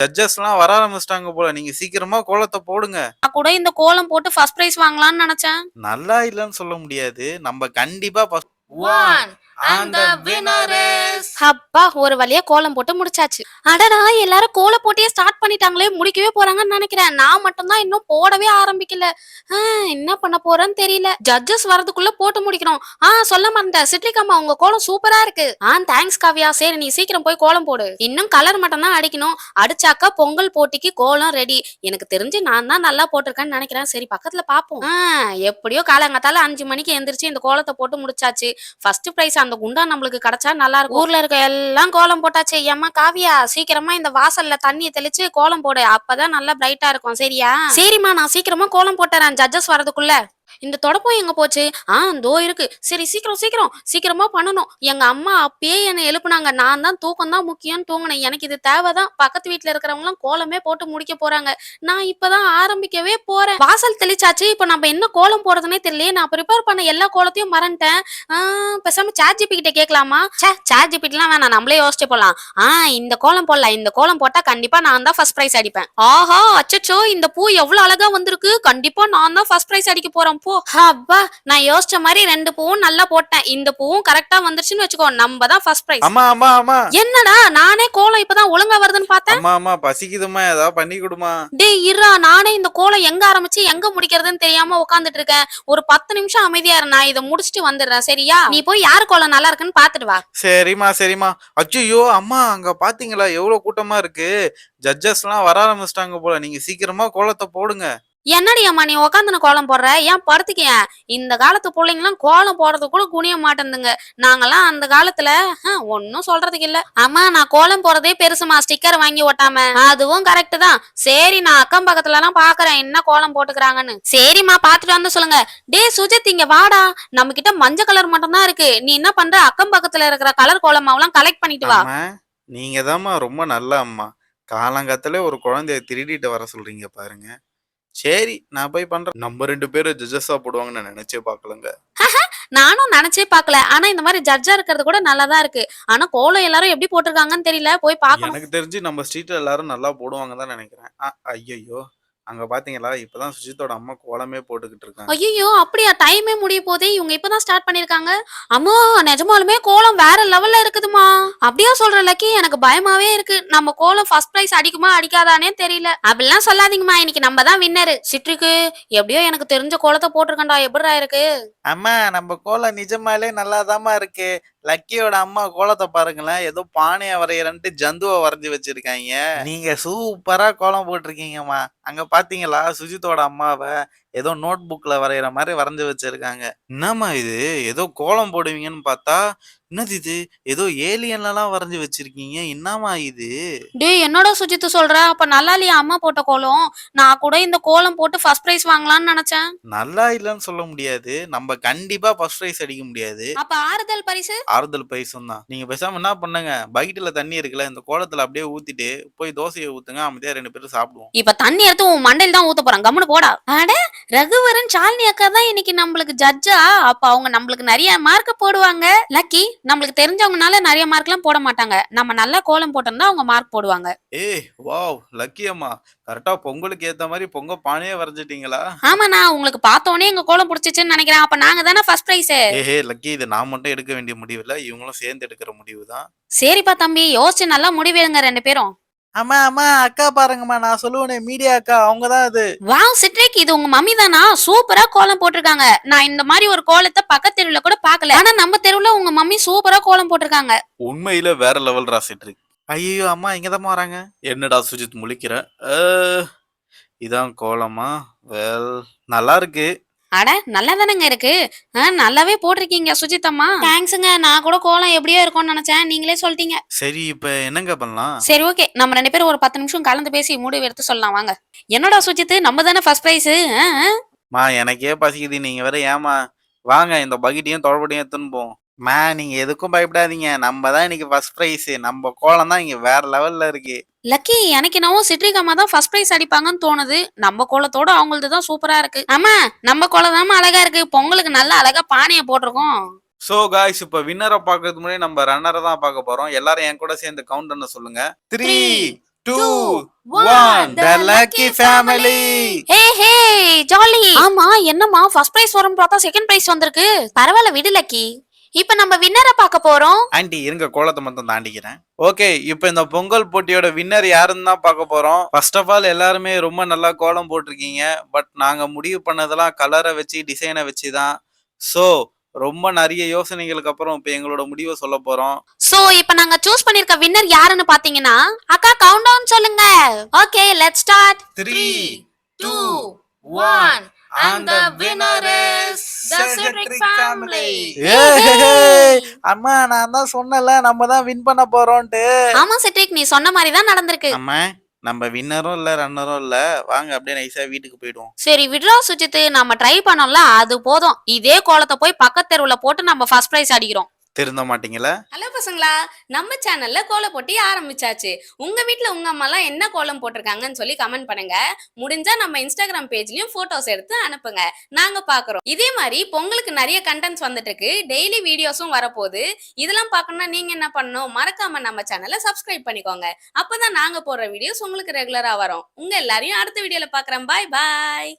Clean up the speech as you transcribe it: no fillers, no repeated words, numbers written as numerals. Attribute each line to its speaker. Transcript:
Speaker 1: ஜட்ஜஸ்லாம் வர ஆரம்பிச்சுட்டாங்க போல. நீங்க சீக்கிரமா கோலத்த போடுங்க.
Speaker 2: நான் கூட இந்த கோலம் போட்டு ஃபர்ஸ்ட் பிரைஸ் வாங்கலாம்னு நினைச்சேன்.
Speaker 1: நல்லா இல்லன்னு சொல்ல முடியாது. நம்ம கண்டிப்பா first one
Speaker 2: One
Speaker 1: and
Speaker 2: and
Speaker 1: the
Speaker 2: the
Speaker 1: winner
Speaker 2: winner
Speaker 1: is
Speaker 2: is அப்பா ஒரு வழியா கோலம் போட்டு முடிச்சாச்சு. அடடா எல்லாரும் கோலம் போட்டியே ஸ்டார்ட் பண்ணிட்டாங்களே முடிக்கவே போறாங்கன்னு நினைக்கிறேன். நான் மட்டும் தான் இன்னும் போடவே ஆரம்பிக்கல. என்ன பண்ண போறேன்னு தெரியல. ஜட்ஜஸ் வரதுக்குள்ள போட்டு முடிக்கணும். சொல்ல மறந்தேன். சிட்ரிகம்மா உங்க கோலம் சூப்பரா இருக்கு. தேங்க்ஸ் காவ்யா. சரி நீ சீக்கிரம் போய் கோலம் போடு. இன்னும் கலர் மட்டும் தான் அடிக்கணும். அடிச்சாக்கா பொங்கல் போட்டிக்கு கோலம் ரெடி. எனக்கு தெரிஞ்சு நான் தான் நல்லா போட்டிருக்கேன்னு நினைக்கிறேன். சரி பக்கத்துல பாப்போம். எப்படியோ காலங்காத்தால 5 மணிக்கு எந்திரிச்சு இந்த கோலத்தை போட்டு முடிச்சாச்சு. ஃபர்ஸ்ட் பிரைஸ் அந்த குண்டா நம்மளுக்கு கிடைச்சா நல்லா இருக்கும். ஊர்ல இருக்க எல்லாம் கோலம் போட்டாச்சு. ஏம்மா காவியா சீக்கிரமா இந்த வாசல்ல தண்ணியை தெளிச்சு கோலம் போடு. அப்பதான் நல்லா பிரைட்டா இருக்கும். சரியா? சரிம்மா நான் சீக்கிரமா கோலம் போட்டுறேன் ஜட்ஜஸ் வரதுக்குள்ள. இந்த தொடப்பம் எங்க போச்சு? தோ இருக்கு. சரி சீக்கிரம் சீக்கிரம் சீக்கிரமா பண்ணணும். எங்க அம்மா அப்பயே என்னை எழுப்புனாங்க. நான் தான் தூக்கம் தான் முக்கியம்னு தூங்கினேன். எனக்கு இது தேவைதான். பக்கத்து வீட்டுல இருக்கிறவங்க எல்லாம் கோலமே போட்டு முடிக்க போறாங்க. நான் இப்பதான் ஆரம்பிக்கவே போறேன். வாசல் தெளிச்சாச்சு. இப்ப நம்ம என்ன கோலம் போடுறதுனே தெரியல. நான் ப்ரிப்பேர் பண்ண எல்லா கோலத்தையும் மறந்துட்டேன். பேசாம சாட் ஜிபி கிட்ட கேட்கலாமா? சாட் ஜிபி எல்லாம் வேணாம். நம்மளே யோசிச்சு போலாம். இந்த கோலம் போடலாம். இந்த கோலம் போட்டா கண்டிப்பா நான் தான் ஃபர்ஸ்ட் பிரைஸ் அடிப்பேன். ஆஹா அச்சச்சோ இந்த பூ எவ்வளவு அழகா வந்திருக்கு. கண்டிப்பா நான் தான் ஃபர்ஸ்ட் பிரைஸ் அடிக்க போறேன். போ அப்பா நான் யோசிச்ச மாதிரி 2 பூவும் நல்லா போட்டேன். இந்த பூவும் கரெக்டா வந்துருச்சுன்னு வச்சுக்கோ. நம்ம தான் ஃபர்ஸ்ட் பிரைஸ்.
Speaker 1: அம்மா அம்மா அம்மா
Speaker 2: என்னடா நானே கோலம் இப்பதான் ஒழுங்கா வருதுன்னு பார்த்தேன்.
Speaker 1: அம்மா அம்மா பசிக்குதும்மா ஏதாவது பண்ணி கொடுமா.
Speaker 2: டேய் இருடா நானே இந்த கோலம் எங்க ஆரம்பிச்சு எங்க முடிக்கிறதுன்னு தெரியாம உட்கார்ந்துட்டு இருக்கேன். ஒரு 10 நிமிஷம் அமைதியா இரு. நான் இதை முடிச்சுட்டு வந்துடுறேன். சரியா? நீ போய் யாரு கோலம் நல்லா இருக்குன்னு பாத்துட்டு வா.
Speaker 1: சரிம்மா சரிம்மா. அச்சோ அம்மா அங்க பாத்தீங்களா எவ்வளவு கூட்டமா இருக்கு. ஜட்ஜஸ்லாம் வர ஆரம்பிச்சிட்டாங்க போல. நீங்க சீக்கிரமா கோலத்தை போடுங்க.
Speaker 2: என்னடி அம்மா நீ உக்காந்துன கோலம் போடுற? ஏன் படுத்துக்க. இந்த காலத்து பிள்ளைங்கலாம் கோலம் போடுறது கூட குனிய மாட்டேங்குதுங்க. நாங்கெல்லாம் அந்த காலத்துல ஒன்னும் சொல்றதுக்கு இல்ல. அம்மா நான் கோலம் போறதே பெருசுமா. ஸ்டிக்கர் வாங்கி ஒட்டாம. அதுவும் கரெக்ட் தான். சரி நான் அக்கம் பக்கத்துல எல்லாம் பாக்குறேன் என்ன கோலம் போட்டுக்கிறாங்கன்னு. சரிம்மா பாத்துட்டு வந்து சொல்லுங்க. டே சுஜித் இங்க வாடா. நம்ம கிட்ட மஞ்சள் கலர் மட்டும் தான் இருக்கு. நீ என்ன பண்ற? அக்கம் பக்கத்துல இருக்கிற கலர் கோலமாவெல்லாம் கலெக்ட் பண்ணிட்டு வா.
Speaker 1: நீங்க தாம்மா ரொம்ப நல்ல அம்மா. காலங்காத்தாலே ஒரு குழந்தைய திருடிட்டு வர சொல்றீங்க பாருங்க. சரி நான் போய் பண்றேன். நம்ம 2 பேரும் ஜட்ஜஸா போடுவாங்கன்னு நான் நினைச்சே பாக்கலங்க.
Speaker 2: நானும் நினைச்சே பாக்கல. ஆனா இந்த மாதிரி ஜட்ஜா இருக்கிறது கூட நல்லாதான் இருக்கு. ஆனா கோலம் எல்லாரும் எப்படி போட்டிருக்காங்கன்னு தெரியல. போய் பாக்கணும்.
Speaker 1: எனக்கு தெரிஞ்சு நம்ம ஸ்ட்ரீட்ல எல்லாரும் நல்லா போடுவாங்க தான் நினைக்கிறேன். ஐயோ அங்க பாத்தீங்களா இப்பதான் சுஜித்தோட அம்மா கோலமே போட்டுக்கிட்டு இருக்காங்க.
Speaker 2: ஐயோ அப்படியா? டைமே முடிய போதே. இவங்க இப்பதான் ஸ்டார்ட் பண்ணிருக்காங்க. அம்மா நிஜமாலுமே கோலம் வேற லெவல்ல இருக்குதுமா. அப்படியா சொல்ற லக்கி? எனக்கு பயமாவே இருக்கு. நம்ம கோலம் ஃபர்ஸ்ட் பிரைஸ் அடிக்குமா அடிக்காதானே தெரியல. அப்படிலாம் சொல்லாதீங்கம்மா. இன்னைக்கு நம்ம தான் வின்னரு. சிட்ரிக்கு எப்படியோ எனக்கு தெரிஞ்ச கோலத்தை போட்டிருக்கேன்டா. எப்படிடா இருக்கு?
Speaker 1: அம்மா நம்ம கோலம் நிஜமாலே நல்லாதாம்மா இருக்கு. லக்கியோட அம்மா கோலத்தை பாருங்களேன். ஏதோ பானைய வரையறன்ட்டு ஜந்துவை வரைஞ்சு வச்சிருக்காங்க. நீங்க சூப்பரா கோலம் போட்டிருக்கீங்கம்மா. அங்க பாத்தீங்களா சுஜித்தோட அம்மாவை ஏதோ நோட் புக்ல வரைகிற மாதிரி வரைஞ்சு வச்சிருக்காங்க. என்னம்மா இது? ஏதோ கோலம் போடுவீங்கன்னு பார்த்தா என்னது இது? ஏதோ ஏலியன்லாம் வரைஞ்சு வச்சிருக்கீங்க. என்னம்மா இது?
Speaker 2: டேய் என்னடா சுஜித் சொல்ற? அப்ப நல்லா இல்லையா அம்மா போட்ட கோலம்? நான் கூட இந்த கோலம் போட்டு ஃபர்ஸ்ட் பிரைஸ் வாங்கலாம்னு நினைச்சேன்.
Speaker 1: நல்லா இல்லன்னு சொல்ல முடியாது. நம்ம கண்டிப்பா ஃபர்ஸ்ட் பிரைஸ் அடிக்க முடியாது.
Speaker 2: அப்ப ஆறுதல் பரிசு?
Speaker 1: ஆறுதல் பரிசும் தான். நீங்க பேசாம என்ன பண்ணுங்க, பக்கெட்ல தண்ணி இருக்குல்ல, இந்த கோலத்துல அப்படியே ஊத்திட்டு போய் தோசையை ஊத்துங்க. அமைதியா 2 பேரும் சாப்பிடுவோம்.
Speaker 2: இப்ப தண்ணி எடுத்து உன் மண்டையில தான் ஊத்த போறான். கம்முனு போடா. அட ரகுவரன் சாலினி அக்கா தான் இன்னைக்கு நம்மளுக்கு ஜட்ஜா. அப்ப அவங்க நம்மளுக்கு நிறைய மார்க் போடுவாங்க. லக்கி நம்மளுக்கு தெரிஞ்சவங்கனால நிறைய மார்க் எல்லாம் போட மாட்டாங்க. நம்ம நல்லா கோலம் போட்டோம்னா அவங்க மார்க் போடுவாங்க.
Speaker 1: ஏய் வாவ் லக்கி அம்மா, கரெக்டா பொங்கலுக்கு ஏத்த மாதிரி பொங்க பானையே வரைஞ்சிட்டீங்களா?
Speaker 2: ஆமா நான் உங்களுக்கு பார்த்தோனே எங்க கோலம் பிடிச்சிச்சுன்னு நினைக்கிறேன். அப்ப நாங்க தானே ஃபர்ஸ்ட் பிரைஸ்.
Speaker 1: ஏஹே லக்கி, இது நான் மட்டும் எடுக்க வேண்டிய முடிவு இல்ல, இவங்களும் சேர்ந்து எடுக்கிற முடிவு தான்.
Speaker 2: சரிப்பா தம்பி யோசிச்சு நல்லா முடிவெடுங்க 2 பேரும்.
Speaker 1: அம்மா அம்மா அக்கா பாருங்கம்மா, நான் சொல்லுவேனே மீடியா அக்கா, அவங்கதான் அது.
Speaker 2: வாவ் சிட்ரிக் இது உங்க மம்மி தானா? சூப்பரா கோலம் போட்டிருக்காங்க. நான் இந்த மாதிரி ஒரு கோலத்தை பக்கத்து தெருவுல கூட பாக்கல. ஆனா நம்ம தெருவுல உங்க மம்மி சூப்பரா கோலம் போட்டிருக்காங்க.
Speaker 1: உண்மையில வேற லெவல் ரா சிட்ரிக். ஐயோ அம்மா இங்கதான் வராங்க. என்னடா சுஜித் முழிக்கிற? இதான் கோலமா? வெல் நல்லா இருக்கு.
Speaker 2: அட நல்லா தானங்க இருக்கு. நல்லாவே போட்டிருக்கீங்க சுஜித்தம்மா. தேங்க்ஸுங்க. நான் கூட கோலம் எப்படியோ இருக்கும்னு நினைச்சேன். நீங்களே சொல்லிட்டீங்க.
Speaker 1: சரி இப்ப என்னங்க பண்ணலாம்?
Speaker 2: சரி ஓகே நம்ம 2 பேரும் ஒரு 10 நிமிஷம் கலந்து பேசி முடிவு எடுத்து சொல்லலாம் வாங்க. என்னடா சுஜித் நம்ம தானே ஃபர்ஸ்ட் பிரைஸ்.
Speaker 1: மா எனக்கே பசிக்குது, நீங்க வேற ஏமா? வாங்க இந்த பக்கெட்டையும் தொடப்படியும் எடுத்துன்னு போவோம். மா நீங்க எதுக்கும் பயப்படாதீங்க, நம்ம தான் இன்னைக்கு ஃபர்ஸ்ட் பிரைஸ். நம்ம கோலம் தான் இங்க வேற லெவல்ல இருக்கு.
Speaker 2: லக்கி எனக்கு என்னவோ சிட்ரிக் அம்மா தான் ஃபர்ஸ்ட் பிரைஸ் அடிப்பாங்கன்னு தோணுது. நம்ம கோலத்தோட அவங்களது தான் சூப்பரா இருக்கு. ஆமா நம்ம கோலம் தான் அழகா இருக்கு. பொங்கலுக்கு நல்லா அழகா பானையை போட்டிருக்கோம்.
Speaker 1: சோ காய்ஸ் இப்ப வின்னரை பாக்குறதுக்கு முன்னாடி நம்ம ரன்னரை தான் பார்க்க போறோம். எல்லாரும் என் கூட சேர்ந்து கவுண்ட் பண்ண சொல்லுங்க. 3 2 1 the lucky family.
Speaker 2: Hey hey jolly. ஆமா என்னம்மா ஃபர்ஸ்ட் பிரைஸ் வரும் பார்த்தா செகண்ட் பிரைஸ் வந்திருக்கு. பரவாயில்ல விடு லக்கி. இப்ப நம்ம வின்னரை பார்க்க போறோம்.
Speaker 1: ஆண்டி இருங்க கோலத்தை மட்டும் தாண்டிக்கிறேன். ஓகே இப்போ இந்த பொங்கல் போட்டியோட வின்னர் யாருன்னு தான் பார்க்க போறோம். ஃபர்ஸ்ட் ஆஃப் ஆல் எல்லாருமே ரொம்ப நல்லா கோலம் போட்டிருக்கீங்க. பட் நாங்க முடிவு பண்ணதெல்லாம் கலரை வச்சு டிசைனை வச்சு தான். ஸோ ரொம்ப நிறைய யோசனைகளுக்கு அப்புறம் இப்போ எங்களோட முடிவை சொல்ல போறோம்.
Speaker 2: சோ இப்ப நாங்க சூஸ் பண்ணிருக்க வின்னர் யாருன்னு பாத்தீங்கன்னா அக்கா கவுண்ட் டவுன் சொல்லுங்க. Okay let's start.
Speaker 1: 3 2 1 and the winner is the Cedric family. அம்மா நான் தான் சொன்னல நம்ம தான் வின் பண்ண போறோம்ட்டு.
Speaker 2: ஆமா செட்ரிக் நீ சொன்ன மாதிரி தான் நடந்திருக்கு.
Speaker 1: அம்மா நம்ம வின்னரும் இல்ல ரன்னரும் இல்ல, வாங்க அப்படியே நைஸா வீட்டுக்கு போயிடுவோம்.
Speaker 2: சரி விட்ரா சுஜித், நம்ம ட்ரை பண்ணோம்ல அது போதும். இதே கோலத்தை போய் பக்கத்து தெருவுல போட்டு நம்ம ஃபர்ஸ்ட் பிரைஸ் அடிக்கிறோம்.
Speaker 1: திருந்த மாட்டீங்களா?
Speaker 2: ஹலோ பசங்களா, நம்ம சேனல்ல கோலம் போட்டி ஆரம்பிச்சாச்சு. உங்க வீட்ல உங்க அம்மா எல்லாம் என்ன கோலம் போட்டிருக்காங்கன்னு சொல்லி கமெண்ட் பண்ணுங்க. முடிஞ்சா நம்ம இன்ஸ்டாகிராம் பேஜ்லயும் போட்டோஸ் எடுத்து அனுப்புங்க, நாங்க பாக்குறோம். இதே மாதிரி பொங்கலுக்கு நிறைய கண்டென்ட்ஸ் வந்துட்டு இருக்கு, டெய்லி வீடியோஸும் வரப்போகுது. இதெல்லாம் பார்க்கணும்னா நீங்க என்ன பண்ணணும், மறக்காம நம்ம சேனலை சப்ஸ்கிரைப் பண்ணிக்கோங்க. அப்பதான் நாங்க போடுற வீடியோஸ் உங்களுக்கு ரெகுலரா வரும். உங்க எல்லாரையும் அடுத்த வீடியோல பாக்குறேன். பாய் பாய்.